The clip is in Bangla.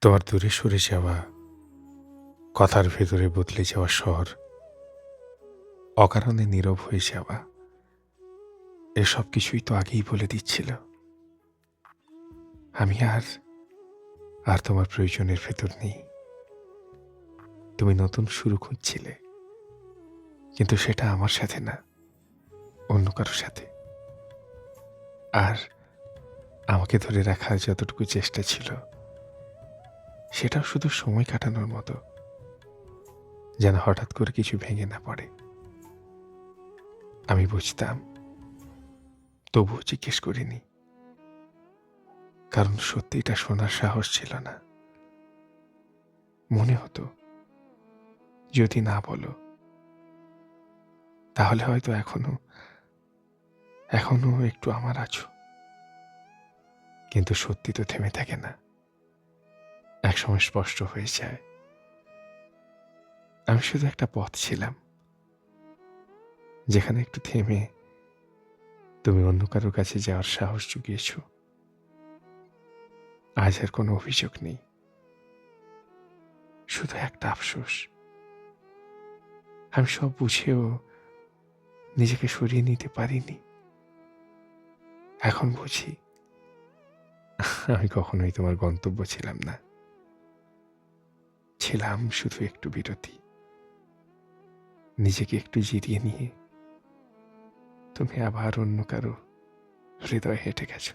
তোমার দূরে সরে যাওয়া, কথার ভেতরে বদলে যাওয়া স্বর, অকারণে নীরব হয়ে যাওয়া, এসব কিছুই তো আগেই বলে দিচ্ছিল। আমি আর আর তোমার প্রয়োজনের ভেতর নেই। তুমি নতুন শুরু খুঁজছিলে, কিন্তু সেটা আমার সাথে না, অন্য কারোর সাথে। আর আমাকে ধরে রাখার যতটুকু চেষ্টা ছিল, সেটাও শুধু সময় কাটানোর মতো, যেন হঠাৎ করে কিছু ভেঙে না পড়ে। আমি বুঝতাম, তবুও জিজ্ঞেস করিনি, কারণ সত্যিটা শোনার সাহস ছিল না। মনে হতো, যদি না বলো, তাহলে হয়তো এখনো এখনো একটু আমার আছো। কিন্তু সত্যি তো থেমে থাকে না, একসময় স্পষ্ট হয়ে যায়। আমি শুধু একটা পথ ছিলাম, যেখানে একটু থেমে তুমি অন্য কারোর কাছে যাওয়ার সাহস জুগিয়েছ। আজ আর কোনো অভিযোগ নেই, শুধু একটা আফসোস। আমি সব বুঝেও নিজেকে সরিয়ে নিতে পারিনি। এখন বুঝি, আমি কখনোই তোমার গন্তব্য ছিলাম না, ছিলাম শুধু একটু বিরতি। নিজেকে একটু জিরিয়ে নিয়ে তুমি আবার অন্য কারো হৃদয়ে হেঁটে গেছো।